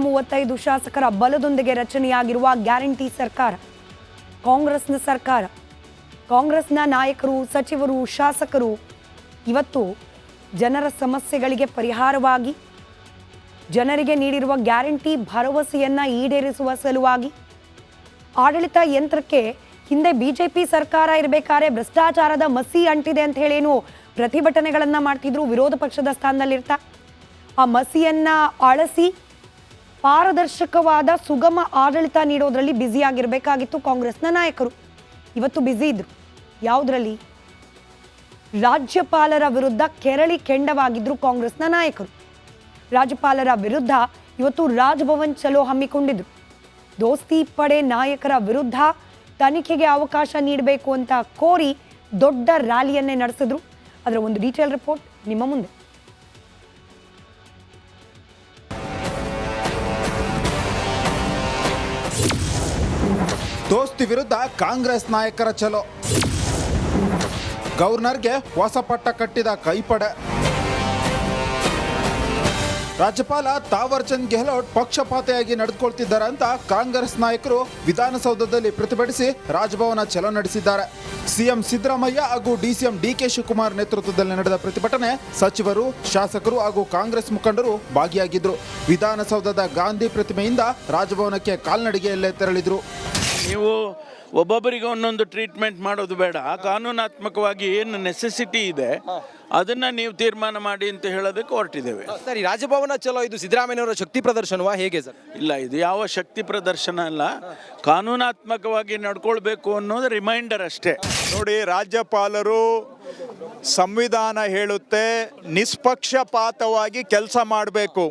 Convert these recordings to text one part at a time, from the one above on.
135 ಶಾಸಕರ ಬಲದೊಂದಿಗೆ ರಚನೆಯಾಗಿರುವ ಗ್ಯಾರಂಟಿ ಸರ್ಕಾರ, ಕಾಂಗ್ರೆಸ್ನ ಸರ್ಕಾರ. ಕಾಂಗ್ರೆಸ್ನ ನಾಯಕರು, ಸಚಿವರು, ಶಾಸಕರು ಇವತ್ತು ಜನರ ಸಮಸ್ಯೆಗಳಿಗೆ ಪರಿಹಾರವಾಗಿ, ಜನರಿಗೆ ನೀಡಿರುವ ಗ್ಯಾರಂಟಿ ಭರವಸೆಯನ್ನು ಈಡೇರಿಸುವ ಸಲುವಾಗಿ, ಆಡಳಿತ ಯಂತ್ರಕ್ಕೆ ಹಿಂದೆ ಬಿಜೆಪಿ ಸರ್ಕಾರ ಇರಬೇಕಾದ್ರೆ ಭ್ರಷ್ಟಾಚಾರದ ಮಸಿ ಅಂಟಿದೆ ಅಂತ ಹೇಳೇನು ಪ್ರತಿಭಟನೆಗಳನ್ನು ಮಾಡ್ತಿದ್ರು, ವಿರೋಧ ಪಕ್ಷದ ಸ್ಥಾನದಲ್ಲಿರ್ತಾ ಆ ಮಸಿಯನ್ನು ಅಳಿಸಿ ಪಾರದರ್ಶಕವಾದ ಸುಗಮ ಆಡಳಿತ ನೀಡೋದ್ರಲ್ಲಿ ಬ್ಯುಸಿಯಾಗಿರಬೇಕಾಗಿತ್ತು ಕಾಂಗ್ರೆಸ್ನ ನಾಯಕರು. ಇವತ್ತು ಬ್ಯುಸಿ ಇದ್ರು. ಯಾವುದರಲ್ಲಿ? ರಾಜ್ಯಪಾಲರ ವಿರುದ್ಧ ಕೆರಳಿ ಕೆಂಡವಾಗಿದ್ರು ಕಾಂಗ್ರೆಸ್ನ ನಾಯಕರು. ರಾಜ್ಯಪಾಲರ ವಿರುದ್ಧ ಇವತ್ತು ರಾಜಭವನ್ ಚಲೋ ಹಮ್ಮಿಕೊಂಡಿದ್ರು. ದೋಸ್ತಿ ಪಡೆ ನಾಯಕರ ವಿರುದ್ಧ ತನಿಖೆಗೆ ಅವಕಾಶ ನೀಡಬೇಕು ಅಂತ ಕೋರಿ ದೊಡ್ಡ ರ್ಯಾಲಿಯನ್ನೇ ನಡೆಸಿದ್ರು. ಅದರ ಒಂದು ಡೀಟೇಲ್ ರಿಪೋರ್ಟ್ ನಿಮ್ಮ ಮುಂದೆ. ದೋಸ್ತಿ ವಿರುದ್ಧ ಕಾಂಗ್ರೆಸ್ ನಾಯಕರ ಚಲೋ. ಗವರ್ನರ್ಗೆ ಹೊಸ ಪಟ್ಟ ಕಟ್ಟಿದ ಕೈಪಡೆ. ರಾಜ್ಯಪಾಲ ತಾವರ್ ಚಂದ್ ಗೆಹ್ಲೋಟ್ ಪಕ್ಷಪಾತಿಯಾಗಿ ನಡೆದುಕೊಳ್ತಿದ್ದಾರೆ ಅಂತ ಕಾಂಗ್ರೆಸ್ ನಾಯಕರು ವಿಧಾನಸೌಧದಲ್ಲಿ ಪ್ರತಿಭಟಿಸಿ ರಾಜಭವನ ಚಲೋ ನಡೆಸಿದ್ದಾರೆ. ಸಿಎಂ ಸಿದ್ದರಾಮಯ್ಯ ಹಾಗೂ ಡಿಸಿಎಂ ಡಿಕೆ ಶಿವಕುಮಾರ್ ನೇತೃತ್ವದಲ್ಲಿ ನಡೆದ ಪ್ರತಿಭಟನೆ ಸಚಿವರು, ಶಾಸಕರು ಹಾಗೂ ಕಾಂಗ್ರೆಸ್ ಮುಖಂಡರು ಭಾಗಿಯಾಗಿದ್ದರು. ವಿಧಾನಸೌಧದ ಗಾಂಧಿ ಪ್ರತಿಮೆಯಿಂದ ರಾಜಭವನಕ್ಕೆ ಕಾಲ್ನಡಿಗೆಯಲ್ಲೇ ತೆರಳಿದ್ರು. ನೀವು ಒಬ್ಬೊಬ್ಬರಿಗೆ ಒಂದೊಂದು ಟ್ರೀಟ್ಮೆಂಟ್ ಮಾಡೋದು ಬೇಡ. ಕಾನೂನಾತ್ಮಕವಾಗಿ ಏನು ನೆಸೆಸಿಟಿ ಇದೆ ಅದನ್ನ ನೀವು ತೀರ್ಮಾನ ಮಾಡಿ ಅಂತ ಹೇಳೋದಕ್ಕೆ ಹೊರಟಿದ್ದೇವೆ. ಸರ್, ಈ ರಾಜಭವನ ಚಲೋ ಇದು ಸಿದ್ದರಾಮಯ್ಯನವರ ಶಕ್ತಿ ಪ್ರದರ್ಶನವಾ ಹೇಗೆ ಸರ್? ಇಲ್ಲ, ಇದು ಯಾವ ಶಕ್ತಿ ಪ್ರದರ್ಶನ ಅಲ್ಲ, ಕಾನೂನಾತ್ಮಕವಾಗಿ ನಡ್ಕೊಳ್ಬೇಕು ಅನ್ನೋದು ರಿಮೈಂಡರ್ ಅಷ್ಟೇ. ನೋಡಿ, ರಾಜ್ಯಪಾಲರು ಸಂವಿಧಾನ ಹೇಳುತ್ತೆ ನಿಷ್ಪಕ್ಷಪಾತವಾಗಿ ಕೆಲಸ ಮಾಡಬೇಕು,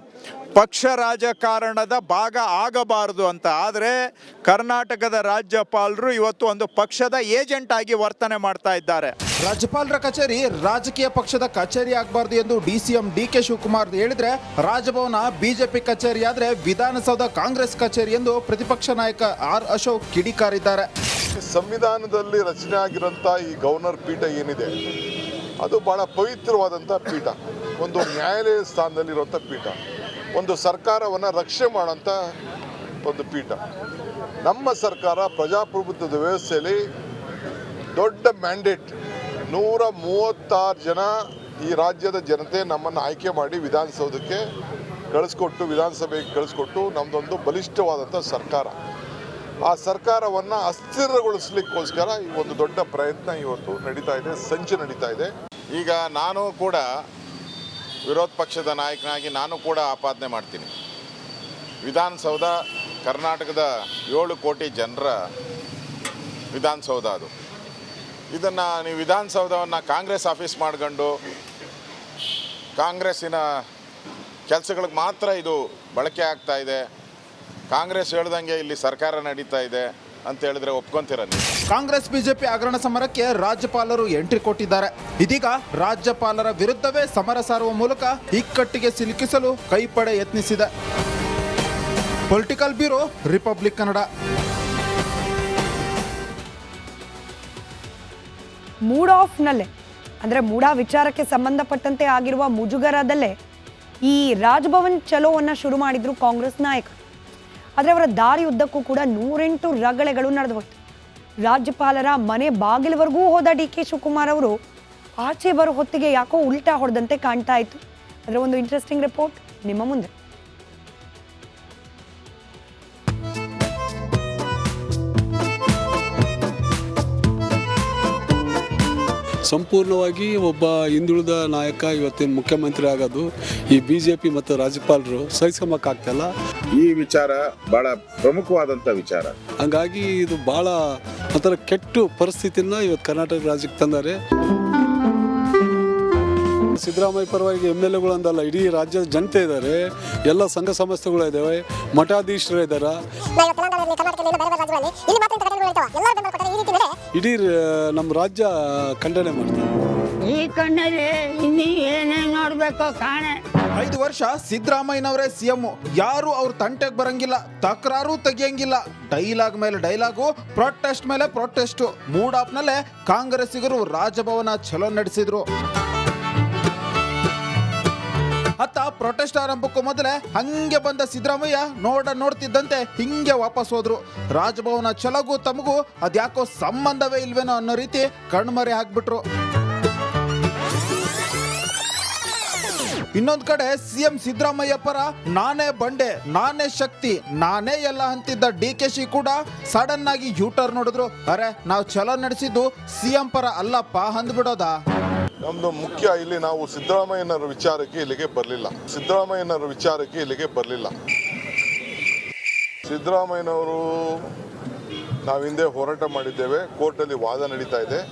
ಪಕ್ಷ ರಾಜಕಾರಣದ ಭಾಗ ಆಗಬಾರದು ಅಂತ. ಆದರೆ ಕರ್ನಾಟಕದ ರಾಜ್ಯಪಾಲರು ಇವತ್ತು ಒಂದು ಪಕ್ಷದ ಏಜೆಂಟ್ ಆಗಿ ವರ್ತನೆ ಮಾಡ್ತಾ ಇದ್ದಾರೆ. ರಾಜ್ಯಪಾಲರ ಕಚೇರಿ ರಾಜಕೀಯ ಪಕ್ಷದ ಕಚೇರಿ ಆಗಬಾರ್ದು ಎಂದು ಡಿಸಿಎಂ ಡಿಕೆ ಶಿವಕುಮಾರ್ ಹೇಳಿದ್ರೆ, ರಾಜಭವನ ಬಿಜೆಪಿ ಕಚೇರಿ ಆದ್ರೆ ವಿಧಾನಸೌಧ ಕಾಂಗ್ರೆಸ್ ಕಚೇರಿ ಎಂದು ಪ್ರತಿಪಕ್ಷ ನಾಯಕ ಆರ್ ಅಶೋಕ್ ಕಿಡಿಕಾರಿದ್ದಾರೆ. ಸಂವಿಧಾನದಲ್ಲಿ ರಚನೆ ಆಗಿರೋಂಥ ಈ ಗವರ್ನರ್ ಪೀಠ ಏನಿದೆ ಅದು ಬಹಳ ಪವಿತ್ರವಾದಂಥ ಪೀಠ, ಒಂದು ನ್ಯಾಯಾಲಯ ಸ್ಥಾನದಲ್ಲಿರುವಂಥ ಪೀಠ, ಒಂದು ಸರ್ಕಾರವನ್ನು ರಕ್ಷಣೆ ಮಾಡೋಂಥ ಒಂದು ಪೀಠ. ನಮ್ಮ ಸರ್ಕಾರ ಪ್ರಜಾಪ್ರಭುತ್ವದ ವ್ಯವಸ್ಥೆಯಲ್ಲಿ ದೊಡ್ಡ ಮ್ಯಾಂಡೇಟ್, 136 ಜನ ಈ ರಾಜ್ಯದ ಜನತೆ ನಮ್ಮನ್ನು ಆಯ್ಕೆ ಮಾಡಿ ವಿಧಾನಸೌಧಕ್ಕೆ ಕಳಿಸ್ಕೊಟ್ಟು, ವಿಧಾನಸಭೆಗೆ ಕಳಿಸ್ಕೊಟ್ಟು ನಮ್ಮದೊಂದು ಬಲಿಷ್ಠವಾದಂಥ ಸರ್ಕಾರ. ಆ ಸರ್ಕಾರವನ್ನು ಅಸ್ಥಿರಗೊಳಿಸ್ಲಿಕ್ಕೋಸ್ಕರ ಈ ಒಂದು ದೊಡ್ಡ ಪ್ರಯತ್ನ ಇವತ್ತು ನಡೀತಾ ಇದೆ, ಸಂಚು ನಡೀತಾ ಇದೆ. ಈಗ ನಾನು ಕೂಡ ವಿರೋಧ ಪಕ್ಷದ ನಾಯಕನಾಗಿ ನಾನು ಕೂಡ ಆಪಾದನೆ ಮಾಡ್ತೀನಿ. ವಿಧಾನಸೌಧ ಕರ್ನಾಟಕದ 7 ಕೋಟಿ ಜನರ ವಿಧಾನಸೌಧ ಅದು. ಇದನ್ನು ನೀವು ವಿಧಾನಸೌಧವನ್ನು ಕಾಂಗ್ರೆಸ್ ಆಫೀಸ್ ಮಾಡ್ಕೊಂಡು ಕಾಂಗ್ರೆಸ್ಸಿನ ಕೆಲಸಗಳಿಗೆ ಮಾತ್ರ ಇದು ಬಳಕೆ ಆಗ್ತಾ ಇದೆ, ಕಾಂಗ್ರೆಸ್ ಹೇಳ್ದಂಗೆ ಇಲ್ಲಿ ಸರ್ಕಾರ ನಡೀತಾ ಇದೆ ಅಂತ ಹೇಳಿದ್ರೆ ಒಪ್ಕೊಂತೀರ ನೀವು? ಕಾಂಗ್ರೆಸ್ ಬಿಜೆಪಿ ಹಗರಣ ಸಮರಕ್ಕೆ ರಾಜ್ಯಪಾಲರು ಎಂಟ್ರಿ ಕೊಟ್ಟಿದ್ದಾರೆ. ಇದೀಗ ರಾಜ್ಯಪಾಲರ ವಿರುದ್ಧವೇ ಸಮರ ಸಾರುವ ಮೂಲಕ ಇಕ್ಕಟ್ಟಿಗೆ ಸಿಲುಕಿಸಲು ಕೈಪಡೆ ಯತ್ನಿಸಿದೆ. Political bureau, republic Kannada. Mood ಆಫ್ನಲ್ಲೇ ಅಂದರೆ ಮೂಡ ವಿಚಾರಕ್ಕೆ ಸಂಬಂಧಪಟ್ಟಂತೆ ಆಗಿರುವ ಮುಜುಗರದಲ್ಲೇ ಈ ರಾಜಭವನ್ ಚಲೋವನ್ನು ಶುರು ಮಾಡಿದ್ರು ಕಾಂಗ್ರೆಸ್ ನಾಯಕರು. ಆದರೆ ಅವರ ದಾರಿ ಉದ್ದಕ್ಕೂ ಕೂಡ 108 ರಗಳೆಗಳು ನಡೆದು ಹೋಯ್ತು. ರಾಜ್ಯಪಾಲರ ಮನೆ ಬಾಗಿಲವರೆಗೂ ಹೋದ ಡಿಕೆ ಶಿವಕುಮಾರ್ ಅವರು ಆಚೆ ಬರೋ ಹೊತ್ತಿಗೆ ಯಾಕೋ ಉಲ್ಟಾ ಹೊಡೆದಂತೆ ಕಾಣ್ತಾ ಇತ್ತು. ಅದರ ಒಂದು ಇಂಟ್ರೆಸ್ಟಿಂಗ್ ರಿಪೋರ್ಟ್ ನಿಮ್ಮ ಮುಂದೆ. ಸಂಪೂರ್ಣವಾಗಿ ಒಬ್ಬ ಹಿಂದುಳಿದ ನಾಯಕ ಇವತ್ತಿನ ಮುಖ್ಯಮಂತ್ರಿ ಆಗೋದು ಈ ಬಿಜೆಪಿ ಮತ್ತು ರಾಜ್ಯಪಾಲರು ಸಹಿಸ್ಕೊಂಬಕ್ಕಾಗ್ತಲ್ಲ. ಈ ವಿಚಾರ ಬಹಳ ಪ್ರಮುಖವಾದಂಥ ವಿಚಾರ. ಹಂಗಾಗಿ ಇದು ಭಾಳ ಒಂಥರ ಕೆಟ್ಟ ಪರಿಸ್ಥಿತಿನ ಇವತ್ತು ಕರ್ನಾಟಕ ರಾಜ್ಯಕ್ಕೆ ತಂದಾರೆ. ಸಿದ್ದರಾಮಯ್ಯ ಪರವಾಗಿ MLAಗಳು ಅಂದಲ್ಲ, ಇಡೀ ರಾಜ್ಯದ ಜನತೆ ಇದ್ದಾರೆ, ಎಲ್ಲ ಸಂಘ ಸಂಸ್ಥೆಗಳು ಇದ್ದಾವೆ, ಮಠಾಧೀಶರು ಇದ್ದಾರೆ, ಇಡೀ ನಮ್ಮ ರಾಜ್ಯ ಖಂಡನೆ ಮಾಡ್ತಾರೆ. ಈ ಕಣ್ಣಲ್ಲಿ ಇನ್ನೂ ಏನೇನು ನೋಡ್ಬೇಕು ಕಾಣೆ. 5 ವರ್ಷ ಸಿದ್ದರಾಮಯ್ಯನವರೇ ಸಿಎಂ, ಯಾರು ಅವ್ರ ತಂಟೆಗೆ ಬರಂಗಿಲ್ಲ, ತಕರಾರು ತೆಗಿಯಂಗಿಲ್ಲ, ಡೈಲಾಗ್ ಮೇಲೆ ಡೈಲಾಗು, ಪ್ರೊಟೆಸ್ಟ್ ಮೇಲೆ ಪ್ರೊಟೆಸ್ಟು. ಮೂಡ್ ಆಫ್ ನಲ್ಲೇ ಕಾಂಗ್ರೆಸ್ಸಿಗರು ರಾಜಭವನ ಚಲೋ ನಡೆಸಿದ್ರು. ಅತ್ತ ಪ್ರೊಟೆಸ್ಟ್ ಆರಂಭಕ್ಕೂ ಮೊದಲೇ ಹಂಗೆ ಬಂದ ಸಿದ್ದರಾಮಯ್ಯ ನೋಡ್ತಿದ್ದಂತೆ ಹಿಂಗೆ ವಾಪಸ್ ಹೋದ್ರು. ರಾಜಭವನ ಚಲಗೂ ತಮಗೂ ಅದ್ಯಾಕೋ ಸಂಬಂಧವೇ ಇಲ್ವೇನೋ ಅನ್ನೋ ರೀತಿ ಕಣ್ಮರೆ ಹಾಕ್ಬಿಟ್ರು. ಇನ್ನೊಂದ್ ಕಡೆ ಸಿಎಂ ಸಿದ್ದರಾಮಯ್ಯ ಪರ ನಾನೇ ಬಂಡೆ, ನಾನೇ ಶಕ್ತಿ, ನಾನೇ ಎಲ್ಲ ಅಂತಿದ್ದ DKಶಿ ಕೂಡ ಸಡನ್ ಆಗಿ ಯೂಟರ್ನ್ ನೋಡಿದ್ರು. ಅರೆ ನಾವು ಚಲೋ ನಡೆಸಿದ್ದು ಸಿಎಂ ಪರ ಅಲ್ಲಪ್ಪ ಅಂದ್ಬಿಡೋದ. ನಮ್ದು ಮುಖ್ಯ ಇಲ್ಲಿ ನಾವು ಸಿದ್ದರಾಮಯ್ಯನವರ ವಿಚಾರಕ್ಕೆ ಇಲ್ಲಿಗೆ ಬರಲಿಲ್ಲ. ಸಿದ್ದರಾಮಯ್ಯನವರು ನಾವು ಹಿಂದೆ ಹೋರಾಟ ಮಾಡಿದ್ದೇವೆ, ಕೋರ್ಟಲ್ಲಿ ವಾದ ನಡೀತಾ ಇದೆ.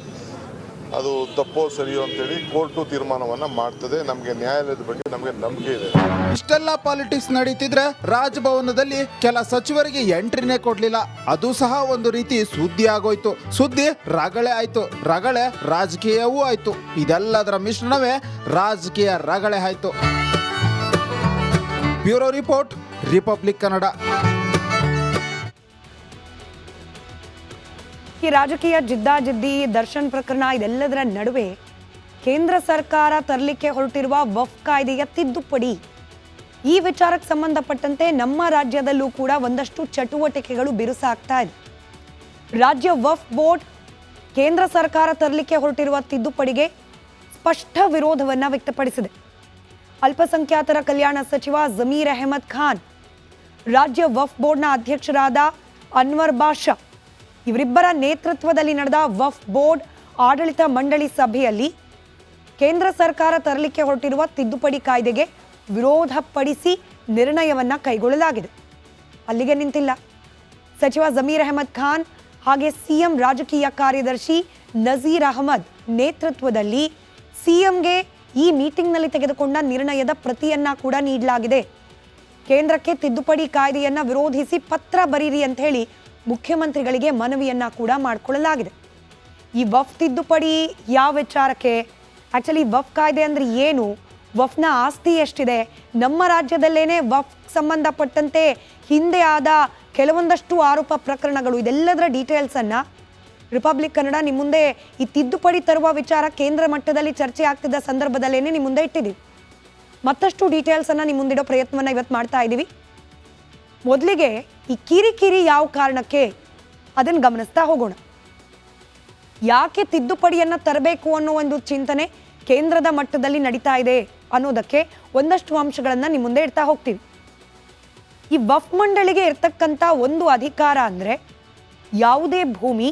ಅದು ತಪ್ಪೋ ಸರಿಯೋ ಅಂತೇಳಿ ಕೋರ್ಟು ತೀರ್ಮಾನವನ್ನ ಮಾಡ್ತದೆ. ನಮಗೆ ನ್ಯಾಯಾಲಯದ ಬಗ್ಗೆ ನಮಗೆ ನಂಬಿಕೆ ಇದೆ. ಇಷ್ಟೆಲ್ಲ ಪಾಲಿಟಿಕ್ಸ್ ನಡೀತಿದ್ರೆ ರಾಜಭವನದಲ್ಲಿ ಕೆಲ ಸಚಿವರಿಗೆ ಎಂಟ್ರಿನೇ ಕೊಡ್ಲಿಲ್ಲ. ಅದು ಸಹ ಒಂದು ರೀತಿ ಸುದ್ದಿ ಆಗೋಯ್ತು. ಸುದ್ದಿ ರಗಳೆ ಆಯ್ತು, ರಗಳೆ ರಾಜಕೀಯವೂ ಆಯ್ತು. ಇದೆಲ್ಲದರ ಮಿಶ್ರಣವೇ ರಾಜಕೀಯ ರಗಳೆ ಆಯ್ತು. Bureau report, republic Kannada. ಈ ರಾಜಕೀಯ ಜಿದ್ದಾಜಿದ್ದಿ, ದರ್ಶನ್ ಪ್ರಕರಣ ಇದೆಲ್ಲದರ ನಡುವೆ ಕೇಂದ್ರ ಸರ್ಕಾರ ತರಲಿಕ್ಕೆ ಹೊರಟಿರುವ ವಫ್ ಕಾಯ್ದೆಯ ತಿದ್ದುಪಡಿ, ಈ ವಿಚಾರಕ್ಕೆ ಸಂಬಂಧಪಟ್ಟಂತೆ ನಮ್ಮ ರಾಜ್ಯದಲ್ಲೂ ಕೂಡ ಒಂದಷ್ಟು ಚಟುವಟಿಕೆಗಳು ಬಿರುಸಾಗ್ತಾ ಇದೆ. ರಾಜ್ಯ ವಫ್ ಬೋರ್ಡ್ ಕೇಂದ್ರ ಸರ್ಕಾರ ತರಲಿಕ್ಕೆ ಹೊರಟಿರುವ ತಿದ್ದುಪಡಿಗೆ ಸ್ಪಷ್ಟ ವಿರೋಧವನ್ನು ವ್ಯಕ್ತಪಡಿಸಿದೆ. ಅಲ್ಪಸಂಖ್ಯಾತರ ಕಲ್ಯಾಣ ಸಚಿವ ಜಮೀರ್ ಅಹಮದ್ ಖಾನ್, ರಾಜ್ಯ ವಫ್ ಬೋರ್ಡ್ನ ಅಧ್ಯಕ್ಷರಾದ ಅನ್ವರ್ ಬಾಷಾ ಇವರಿಬ್ಬರ ನೇತೃತ್ವದಲ್ಲಿ ನಡೆದ ವಫ್ ಬೋರ್ಡ್ ಆಡಳಿತ ಮಂಡಳಿ ಸಭೆಯಲ್ಲಿ ಕೇಂದ್ರ ಸರ್ಕಾರ ತರಲಿಕ್ಕೆ ಹೊರಟಿರುವ ತಿದ್ದುಪಡಿ ಕಾಯ್ದೆಗೆ ವಿರೋಧಪಡಿಸಿ ನಿರ್ಣಯವನ್ನು ಕೈಗೊಳ್ಳಲಾಗಿದೆ. ಅಲ್ಲಿಗೆ ನಿಂತಿಲ್ಲ. ಸಚಿವ ಜಮೀರ್ ಅಹಮದ್ ಖಾನ್ ಹಾಗೆ ಸಿಎಂ ರಾಜಕೀಯ ಕಾರ್ಯದರ್ಶಿ ನಜೀರ್ ಅಹಮದ್ ನೇತೃತ್ವದಲ್ಲಿ ಸಿಎಂಗೆ ಈ ಮೀಟಿಂಗ್ನಲ್ಲಿ ತೆಗೆದುಕೊಂಡ ನಿರ್ಣಯದ ಪ್ರತಿಯನ್ನ ಕೂಡ ನೀಡಲಾಗಿದೆ. ಕೇಂದ್ರಕ್ಕೆ ತಿದ್ದುಪಡಿ ಕಾಯ್ದೆಯನ್ನು ವಿರೋಧಿಸಿ ಪತ್ರ ಬರೀರಿ ಅಂತ ಹೇಳಿ ಮುಖ್ಯಮಂತ್ರಿಗಳಿಗೆ ಮನವಿಯನ್ನ ಕೂಡ ಮಾಡಿಕೊಳ್ಳಲಾಗಿದೆ. ಈ ವಫ್ ತಿದ್ದುಪಡಿ ಯಾವ ವಿಚಾರಕ್ಕೆ, ಆಕ್ಚುಲಿ ವಫ್ ಕಾಯ್ದೆ ಅಂದ್ರೆ ಏನು, ವಫ್ನ ಆಸ್ತಿ ಎಷ್ಟಿದೆ, ನಮ್ಮ ರಾಜ್ಯದಲ್ಲೇನೆ ವಫ್ ಸಂಬಂಧಪಟ್ಟಂತೆ ಹಿಂದೆ ಆದ ಕೆಲವೊಂದಷ್ಟು ಆರೋಪ ಪ್ರಕರಣಗಳು, ಇದೆಲ್ಲದರ ಡೀಟೇಲ್ಸನ್ನು ರಿಪಬ್ಲಿಕ್ ಕನ್ನಡ ನಿಮ್ಮ ಮುಂದೆ ಈ ತಿದ್ದುಪಡಿ ತರುವ ವಿಚಾರ ಕೇಂದ್ರ ಮಟ್ಟದಲ್ಲಿ ಚರ್ಚೆ ಆಗ್ತಿದ್ದ ಸಂದರ್ಭದಲ್ಲೇನೆ ನಿಮ್ಮ ಮುಂದೆ ಇಟ್ಟಿದ್ದೀವಿ. ಮತ್ತಷ್ಟು ಡೀಟೇಲ್ಸನ್ನು ನಿಮ್ಮ ಮುಂದಿಡೋ ಪ್ರಯತ್ನವನ್ನು ಇವತ್ತು ಮಾಡ್ತಾ ಇದ್ದೀವಿ. ಮೊದಲಿಗೆ ಈ ಕಿರಿಕಿರಿ ಯಾವ ಕಾರಣಕ್ಕೆ ಅದನ್ನು ಗಮನಿಸ್ತಾ ಹೋಗೋಣ. ಯಾಕೆ ತಿದ್ದುಪಡಿಯನ್ನು ತರಬೇಕು ಅನ್ನೋ ಒಂದು ಚಿಂತನೆ ಕೇಂದ್ರದ ಮಟ್ಟದಲ್ಲಿ ನಡೀತಾ ಇದೆ ಅನ್ನೋದಕ್ಕೆ ಒಂದಷ್ಟು ಅಂಶಗಳನ್ನು ನಿಮ್ಮ ಮುಂದೆ ಇಡ್ತಾ ಹೋಗ್ತೀವಿ. ಈ ವಫ್ ಮಂಡಳಿಗೆ ಇರ್ತಕ್ಕಂಥ ಒಂದು ಅಧಿಕಾರ ಅಂದರೆ ಯಾವುದೇ ಭೂಮಿ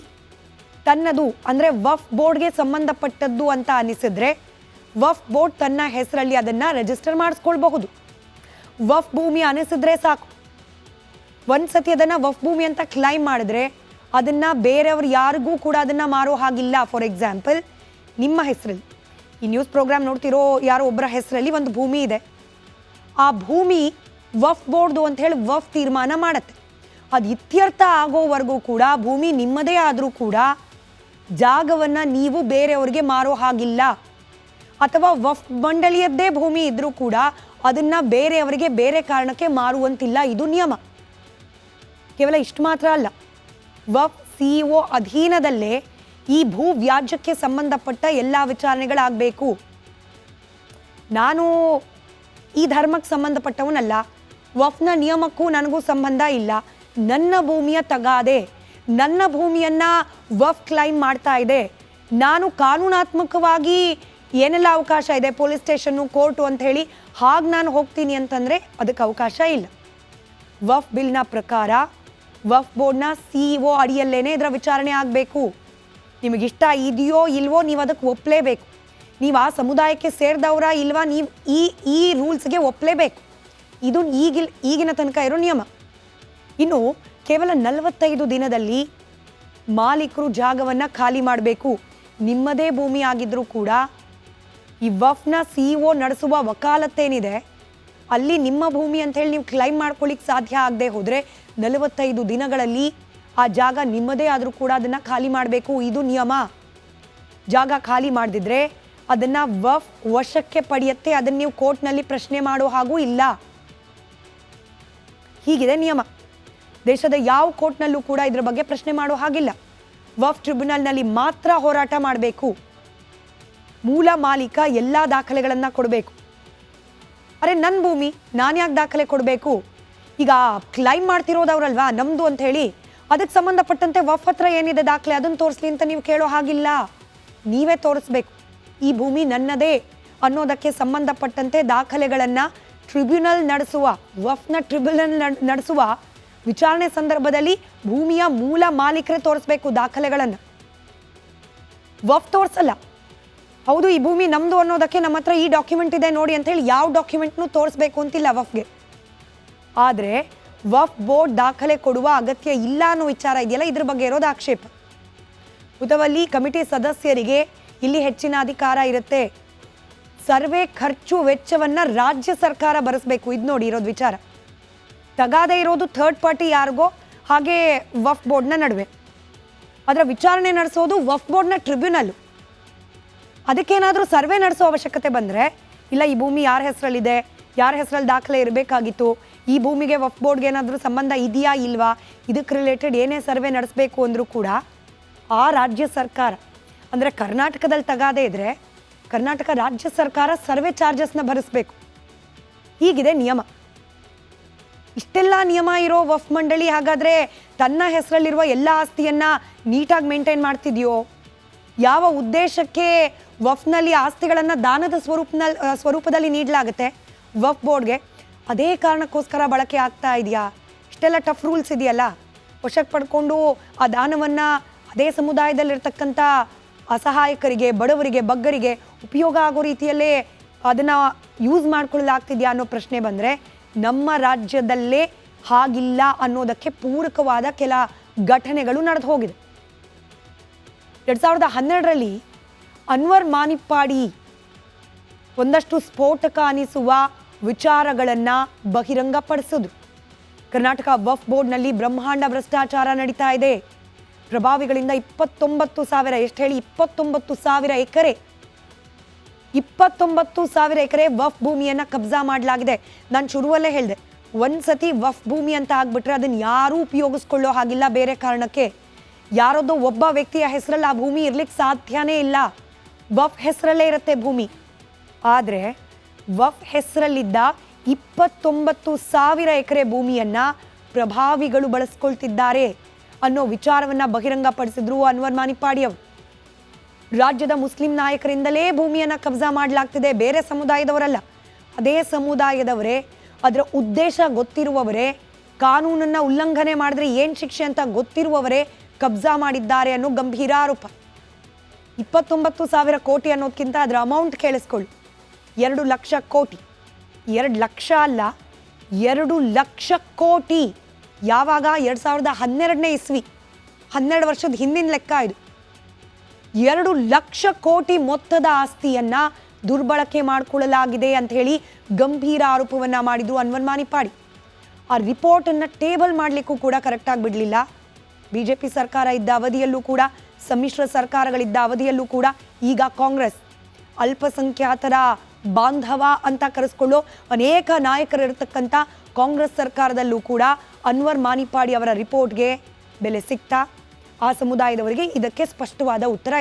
ತನ್ನದು ಅಂದರೆ ವಫ್ ಬೋರ್ಡ್ಗೆ ಸಂಬಂಧಪಟ್ಟದ್ದು ಅಂತ ಅನಿಸಿದ್ರೆ ವಫ್ ಬೋರ್ಡ್ ತನ್ನ ಹೆಸರಲ್ಲಿ ಅದನ್ನು ರಿಜಿಸ್ಟರ್ ಮಾಡಿಸ್ಕೊಳ್ಬಹುದು. ವಫ್ ಭೂಮಿ ಅನಿಸಿದ್ರೆ ಸಾಕು. ಒಂದ್ಸತಿ ಅದನ್ನು ವಫ್ ಭೂಮಿ ಅಂತ ಕ್ಲೈಮ್ ಮಾಡಿದ್ರೆ ಅದನ್ನು ಬೇರೆಯವರು ಯಾರಿಗೂ ಕೂಡ ಅದನ್ನು ಮಾರೋ ಹಾಗಿಲ್ಲ. ಫಾರ್ ಎಕ್ಸಾಂಪಲ್, ನಿಮ್ಮ ಹೆಸರಲ್ಲಿ ಈ ನ್ಯೂಸ್ ಪ್ರೋಗ್ರಾಮ್ ನೋಡ್ತಿರೋ ಯಾರೋ ಒಬ್ಬರ ಹೆಸರಲ್ಲಿ ಒಂದು ಭೂಮಿ ಇದೆ. ಆ ಭೂಮಿ ವಫ್ ಬೋರ್ಡ್ದು ಅಂತ ಹೇಳಿ ವಫ್ ತೀರ್ಮಾನ ಮಾಡುತ್ತೆ. ಅದು ಇತ್ಯರ್ಥ ಆಗೋವರೆಗೂ ಕೂಡ ಭೂಮಿ ನಿಮ್ಮದೇ ಆದರೂ ಕೂಡ ಜಾಗವನ್ನು ನೀವು ಬೇರೆಯವರಿಗೆ ಮಾರೋ ಹಾಗಿಲ್ಲ. ಅಥವಾ ವಫ್ ಮಂಡಳಿಯದ್ದೇ ಭೂಮಿ ಇದ್ರೂ ಕೂಡ ಅದನ್ನು ಬೇರೆಯವರಿಗೆ ಬೇರೆ ಕಾರಣಕ್ಕೆ ಮಾರುವಂತಿಲ್ಲ. ಇದು ನಿಯಮ. ಕೇವಲ ಇಷ್ಟು ಮಾತ್ರ ಅಲ್ಲ, ವಫ್ ಸಿಇಒ ಅಧೀನದಲ್ಲೇ ಈ ಭೂ ವ್ಯಾಜ್ಯಕ್ಕೆ ಸಂಬಂಧಪಟ್ಟ ಎಲ್ಲ ವಿಚಾರಣೆಗಳಾಗಬೇಕು. ನಾನು ಈ ಧರ್ಮಕ್ಕೆ ಸಂಬಂಧಪಟ್ಟವನಲ್ಲ, ವಫ್ನ ನಿಯಮಕ್ಕೂ ನನಗೂ ಸಂಬಂಧ ಇಲ್ಲ, ನನ್ನ ಭೂಮಿಯ ತಗಾದೆ, ನನ್ನ ಭೂಮಿಯನ್ನು ವಫ್ ಕ್ಲೈಮ್ ಮಾಡ್ತಾ ಇದೆ, ನಾನು ಕಾನೂನಾತ್ಮಕವಾಗಿ ಏನೆಲ್ಲ ಅವಕಾಶ ಇದೆ, ಪೊಲೀಸ್ ಸ್ಟೇಷನ್ನು, ಕೋರ್ಟು ಅಂತ ಹೇಳಿ ಹಾಗೆ ನಾನು ಹೋಗ್ತೀನಿ ಅಂತಂದರೆ ಅದಕ್ಕೆ ಅವಕಾಶ ಇಲ್ಲ. ವಫ್ ಬಿಲ್ನ ಪ್ರಕಾರ ವಫ್ ಬೋರ್ಡ್ನ ಸಿಇಒ ಅಡಿಯಲ್ಲೇನೆ ಇದರ ವಿಚಾರಣೆ ಆಗಬೇಕು. ನಿಮಗಿಷ್ಟ ಇದೆಯೋ ಇಲ್ವೋ ನೀವು ಅದಕ್ಕೆ ಒಪ್ಪಲೇಬೇಕು. ನೀವು ಆ ಸಮುದಾಯಕ್ಕೆ ಸೇರಿದವರ ಇಲ್ವಾ ನೀವು ಈ ರೂಲ್ಸ್ಗೆ ಒಪ್ಪಲೇಬೇಕು. ಇದು ಈಗಿನ ತನಕ ಇರೋ ನಿಯಮ. ಇನ್ನು ಕೇವಲ 45 ದಿನದಲ್ಲಿ ಮಾಲೀಕರು ಜಾಗವನ್ನು ಖಾಲಿ ಮಾಡಬೇಕು. ನಿಮ್ಮದೇ ಭೂಮಿ ಆಗಿದ್ರೂ ಕೂಡ ಈ ವಫ್ನ ಸಿಇಒ ನಡೆಸುವ ವಕಾಲತ್ತೇನಿದೆ ಅಲ್ಲಿ ನಿಮ್ಮ ಭೂಮಿ ಅಂತ ಹೇಳಿ ನೀವು ಕ್ಲೈಮ್ ಮಾಡ್ಕೊಳ್ಳಿಕ್ಕೆ ಸಾಧ್ಯ ಆಗದೆ ಹೋದರೆ 45 ದಿನಗಳಲ್ಲಿ ಆ ಜಾಗ ನಿಮ್ಮದೇ ಆದರೂ ಕೂಡ ಅದನ್ನು ಖಾಲಿ ಮಾಡಬೇಕು. ಇದು ನಿಯಮ. ಜಾಗ ಖಾಲಿ ಮಾಡದಿದ್ರೆ ಅದನ್ನು ವಫ್ ವಶಕ್ಕೆ ಪಡೆಯುತ್ತೆ. ಅದನ್ನು ನೀವು ಕೋರ್ಟ್ನಲ್ಲಿ ಪ್ರಶ್ನೆ ಮಾಡೋ ಹಾಗೂ ಇಲ್ಲ. ಹೀಗಿದೆ ನಿಯಮ. ದೇಶದ ಯಾವ ಕೋರ್ಟ್ನಲ್ಲೂ ಕೂಡ ಇದರ ಬಗ್ಗೆ ಪ್ರಶ್ನೆ ಮಾಡೋ ಹಾಗಿಲ್ಲ. ವಫ್ ಟ್ರಿಬ್ಯುನಲ್ನಲ್ಲಿ ಮಾತ್ರ ಹೋರಾಟ ಮಾಡಬೇಕು. ಮೂಲ ಮಾಲೀಕ ಎಲ್ಲ ದಾಖಲೆಗಳನ್ನು ಕೊಡಬೇಕು. ಅರೆ ನನ್ನ ಭೂಮಿ ನಾನು ಯಾಕೆ ದಾಖಲೆ ಕೊಡಬೇಕು? ಈಗ ಕ್ಲೈಮ್ ಮಾಡ್ತಿರೋದವ್ರಲ್ವಾ ನಮ್ಮದು ಅಂತ ಹೇಳಿ, ಅದಕ್ಕೆ ಸಂಬಂಧಪಟ್ಟಂತೆ ವಫ್ ಹತ್ರ ಏನಿದೆ ದಾಖಲೆ ಅದನ್ನು ತೋರಿಸ್ಲಿ ಅಂತ ನೀವು ಕೇಳೋ ಹಾಗಿಲ್ಲ. ನೀವೇ ತೋರಿಸ್ಬೇಕು ಈ ಭೂಮಿ ನನ್ನದೇ ಅನ್ನೋದಕ್ಕೆ ಸಂಬಂಧಪಟ್ಟಂತೆ ದಾಖಲೆಗಳನ್ನು ಟ್ರಿಬ್ಯುನಲ್ ನಡೆಸುವ, ವಫ್ನ ಟ್ರಿಬ್ಯುನಲ್ ನಡೆಸುವ ವಿಚಾರಣೆ ಸಂದರ್ಭದಲ್ಲಿ ಭೂಮಿಯ ಮೂಲ ಮಾಲೀಕರೇ ತೋರಿಸ್ಬೇಕು ದಾಖಲೆಗಳನ್ನು. ವಫ್ ತೋರಿಸಲ್ಲ. ಹೌದು ಈ ಭೂಮಿ ನಮ್ಮದು ಅನ್ನೋದಕ್ಕೆ ನಮ್ಮ ಹತ್ರ ಈ ಡಾಕ್ಯುಮೆಂಟ್ ಇದೆ ನೋಡಿ ಅಂತ ಹೇಳಿ ಯಾವ ಡಾಕ್ಯುಮೆಂಟ್ನೂ ತೋರಿಸ್ಬೇಕು ಅಂತಿಲ್ಲ ವಫ್ಗೆ. ಆದರೆ ವಫ್ ಬೋರ್ಡ್ ದಾಖಲೆ ಕೊಡುವ ಅಗತ್ಯ ಇಲ್ಲ ಅನ್ನೋ ವಿಚಾರ ಇದೆಯಲ್ಲ, ಇದ್ರ ಬಗ್ಗೆ ಇರೋದು ಆಕ್ಷೇಪ. ಮುತವಲ್ಲಿ ಕಮಿಟಿ ಸದಸ್ಯರಿಗೆ ಇಲ್ಲಿ ಹೆಚ್ಚಿನ ಅಧಿಕಾರ ಇರುತ್ತೆ. ಸರ್ವೆ ಖರ್ಚು ವೆಚ್ಚವನ್ನು ರಾಜ್ಯ ಸರ್ಕಾರ ಭರಿಸಬೇಕು. ಇದು ನೋಡಿ ಇರೋದು ವಿಚಾರ. ತಗಾದೆ ಇರೋದು ಥರ್ಡ್ ಪಾರ್ಟಿ ಯಾರಿಗೋ, ಹಾಗೆ ವಫ್ ಬೋರ್ಡ್ನ ನಡುವೆ. ಅದರ ವಿಚಾರಣೆ ನಡೆಸೋದು ವಫ್ ಬೋರ್ಡ್ನ ಟ್ರಿಬ್ಯುನಲ್. ಅದಕ್ಕೇನಾದರೂ ಸರ್ವೆ ನಡೆಸೋ ಅವಶ್ಯಕತೆ ಬಂದರೆ, ಇಲ್ಲ ಈ ಭೂಮಿ ಯಾರ ಹೆಸರಲ್ಲಿದೆ, ಯಾರ ಹೆಸರಲ್ಲಿ ದಾಖಲೆ ಇರಬೇಕಾಗಿತ್ತು, ಈ ಭೂಮಿಗೆ ವಫ್ ಬೋರ್ಡ್ಗೆ ಏನಾದರೂ ಸಂಬಂಧ ಇದೆಯಾ ಇಲ್ವಾ, ಇದಕ್ಕೆ ರಿಲೇಟೆಡ್ ಏನೇ ಸರ್ವೆ ನಡೆಸಬೇಕು ಅಂದರೂ ಕೂಡ ಆ ರಾಜ್ಯ ಸರ್ಕಾರ, ಅಂದರೆ ಕರ್ನಾಟಕದಲ್ಲಿ ತಗಾದೆ ಇದ್ದರೆ ಕರ್ನಾಟಕ ರಾಜ್ಯ ಸರ್ಕಾರ ಸರ್ವೆ ಚಾರ್ಜಸ್ನ ಭರಿಸಬೇಕು. ಹೀಗಿದೆ ನಿಯಮ. ಇಷ್ಟೆಲ್ಲ ನಿಯಮ ಇರೋ ವಫ್ ಮಂಡಳಿ ಹಾಗಾದರೆ ತನ್ನ ಹೆಸರಲ್ಲಿರುವ ಎಲ್ಲ ಆಸ್ತಿಯನ್ನು ನೀಟಾಗಿ ಮೇಂಟೈನ್ ಮಾಡ್ತಿದೆಯೋ? ಯಾವ ಉದ್ದೇಶಕ್ಕೆ ವಫ್ನಲ್ಲಿ ಆಸ್ತಿಗಳನ್ನು ದಾನದ ಸ್ವರೂಪದಲ್ಲಿ ನೀಡಲಾಗುತ್ತೆ ವಫ್ ಬೋರ್ಡ್ಗೆ? ಅದೇ ಕಾರಣಕ್ಕೋಸ್ಕರ ಬಳಕೆ ಆಗ್ತಾ ಇದೆಯಾ? ಇಷ್ಟೆಲ್ಲ ಟಫ್ ರೂಲ್ಸ್ ಇದೆಯಲ್ಲ, ವಶಕ್ಕೆ ಪಡ್ಕೊಂಡು ಆ ದಾನವನ್ನು ಅದೇ ಸಮುದಾಯದಲ್ಲಿರ್ತಕ್ಕಂಥ ಅಸಹಾಯಕರಿಗೆ, ಬಡವರಿಗೆ, ಬಗ್ಗರಿಗೆ ಉಪಯೋಗ ಆಗೋ ರೀತಿಯಲ್ಲೇ ಅದನ್ನು ಯೂಸ್ ಮಾಡ್ಕೊಳ್ಳಲಾಗ್ತಿದೆಯಾ ಅನ್ನೋ ಪ್ರಶ್ನೆ ಬಂದರೆ, ನಮ್ಮ ರಾಜ್ಯದಲ್ಲೇ ಹಾಗಿಲ್ಲ ಅನ್ನೋದಕ್ಕೆ ಪೂರಕವಾದ ಕೆಲ ಘಟನೆಗಳು ನಡೆದು ಹೋಗಿದೆ. 2012ರಲ್ಲಿ ಅನ್ವರ್ ಮಾನಿಪ್ಪಾಡಿ ಒಂದಷ್ಟು ಸ್ಫೋಟಕ ಅನಿಸುವ ವಿಚಾರಗಳನ್ನು ಬಹಿರಂಗಪಡಿಸಿದ್ರು. ಕರ್ನಾಟಕ ವಫ್ ಬೋರ್ಡ್ನಲ್ಲಿ ಬ್ರಹ್ಮಾಂಡ ಭ್ರಷ್ಟಾಚಾರ ನಡೀತಾ ಇದೆ. ಪ್ರಭಾವಿಗಳಿಂದ 29,000 ಎಷ್ಟು ಹೇಳಿ 29,000 ಎಕರೆ 29,000 ಎಕರೆ ವಫ್ ಭೂಮಿಯನ್ನು ಕಬ್ಜಾ ಮಾಡಲಾಗಿದೆ. ನಾನು ಶುರುವಲ್ಲೇ ಹೇಳಿದೆ, ಒಂದ್ಸತಿ ವಫ್ ಭೂಮಿ ಅಂತ ಆಗ್ಬಿಟ್ರೆ ಅದನ್ನು ಯಾರೂ ಉಪಯೋಗಿಸ್ಕೊಳ್ಳೋ ಹಾಗಿಲ್ಲ. ಬೇರೆ ಕಾರಣಕ್ಕೆ ಯಾರೊಬ್ಬ ಒಬ್ಬ ವ್ಯಕ್ತಿಯ ಹೆಸರಲ್ಲಿ ಆ ಭೂಮಿ ಇರ್ಲಿಕ್ಕೆ ಸಾಧ್ಯನೇ ಇಲ್ಲ. ವಫ್ ಹೆಸರಲ್ಲೇ ಇರುತ್ತೆ ಭೂಮಿ. ಆದರೆ ವಫ್ ಹೆಸರಲ್ಲಿದ್ದ 29,000 ಎಕರೆ ಭೂಮಿಯನ್ನು ಪ್ರಭಾವಿಗಳು ಬಳಸ್ಕೊಳ್ತಿದ್ದಾರೆ ಅನ್ನೋ ವಿಚಾರವನ್ನು ಬಹಿರಂಗಪಡಿಸಿದ್ರು ಅನ್ವರ್ ಮಾನಿಪ್ಪಾಡಿ ಅವರು. ರಾಜ್ಯದ ಮುಸ್ಲಿಂ ನಾಯಕರಿಂದಲೇ ಭೂಮಿಯನ್ನು ಕಬ್ಜಾ ಮಾಡಲಾಗ್ತಿದೆ, ಬೇರೆ ಸಮುದಾಯದವರಲ್ಲ. ಅದೇ ಸಮುದಾಯದವರೇ, ಅದರ ಉದ್ದೇಶ ಗೊತ್ತಿರುವವರೇ, ಕಾನೂನನ್ನು ಉಲ್ಲಂಘನೆ ಮಾಡಿದ್ರೆ ಏನು ಶಿಕ್ಷೆ ಅಂತ ಗೊತ್ತಿರುವವರೇ ಕಬ್ಜಾ ಮಾಡಿದ್ದಾರೆ ಅನ್ನೋ ಗಂಭೀರ ಆರೋಪ. 29,000 ಕೋಟಿ ಅನ್ನೋದಕ್ಕಿಂತ ಅದರ ಅಮೌಂಟ್ ಕೇಳಿಸ್ಕೊಳ್ಳಿ, 2 ಲಕ್ಷ ಕೋಟಿ. 2 ಲಕ್ಷ ಅಲ್ಲ, 2 ಲಕ್ಷ ಕೋಟಿ. ಯಾವಾಗ? 2012ನೇ ಇಸ್ವಿ, 12 ವರ್ಷದ ಹಿಂದಿನ ಲೆಕ್ಕ ಇದು. 2 ಲಕ್ಷ ಕೋಟಿ ಮೊತ್ತದ ಆಸ್ತಿಯನ್ನು ದುರ್ಬಳಕೆ ಮಾಡಿಕೊಳ್ಳಲಾಗಿದೆ ಅಂತ ಹೇಳಿ ಗಂಭೀರ ಆರೋಪವನ್ನು ಮಾಡಿದ್ರು ಅನ್ವರ್ ಮಾನಿಪ್ಪಾಡಿ. ಆ ರಿಪೋರ್ಟನ್ನು ಟೇಬಲ್ ಮಾಡಲಿಕ್ಕೂ ಕೂಡ ಕರೆಕ್ಟಾಗಿ ಬಿಡಲಿಲ್ಲ. BJP ಸರ್ಕಾರ ಇದ್ದ ಅವಧಿಯಲ್ಲೂ ಕೂಡ, ಸಮ್ಮಿಶ್ರ ಸರ್ಕಾರಗಳಿದ್ದ ಅವಧಿಯಲ್ಲೂ ಕೂಡ, ಈಗ ಕಾಂಗ್ರೆಸ್ ಅಲ್ಪಸಂಖ್ಯಾತರ ಬಾಂಧವ ಅಂತ ಕರೆಸ್ಕೊಳ್ಳೋ ಅನೇಕ ನಾಯಕರಿರ್ತಕ್ಕಂಥ ಕಾಂಗ್ರೆಸ್ ಸರ್ಕಾರದಲ್ಲೂ ಕೂಡ ಅನ್ವರ್ ಮಾನಿಪ್ಪಾಡಿ ಅವರ ರಿಪೋರ್ಟ್ಗೆ ಬೆಲೆ ಸಿಗ್ತಾ ಆ ಸಮುದಾಯದವರಿಗೆ ಇದಕ್ಕೆ ಸ್ಪಷ್ಟವಾದ ಉತ್ತರ ಇದೆ.